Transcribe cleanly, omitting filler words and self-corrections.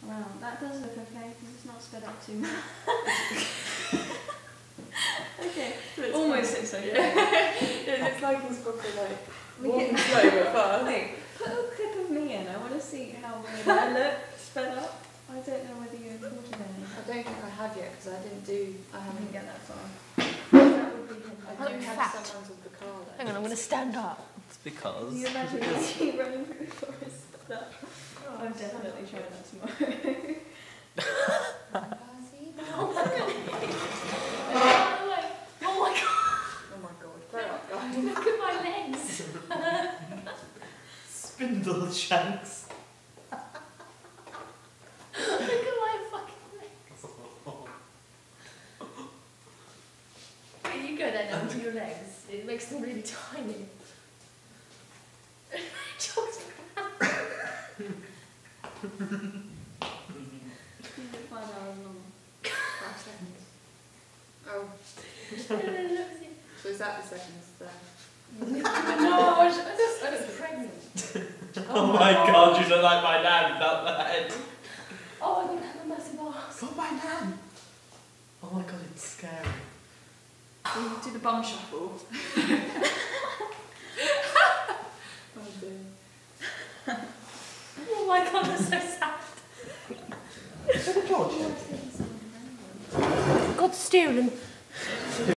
Wow, that does look okay because it's not sped up too much. Okay, almost looks okay. It looks like it's probably like walking slow but fast. Wait, put a clip of me in. I want to see how weird I look sped up. I don't know whether you recorded any. I don't think I have yet because I I haven't didn't get that far. That would be I do In have fact- someone's of the car though. Hang on, I'm going to stand up. It's because. Can you imagine me running through the forest? I'm definitely trying that tomorrow. Oh my god. Oh my god, grow up guys. Look at my legs. Spindle shanks. Look at my fucking legs. You go there now to your legs. It makes them really tiny. Just You look 5 hours long. 5 seconds. Oh, so is that the seconds there? No, I was pregnant. Oh my god, you look like my nan without the head. Oh, I'm going to have a massive ass. Oh my nan. Oh my god, it's scary. You do the bum shuffle. Oh dear. Oh my god, that's so sad. Is that a George? God, Stu,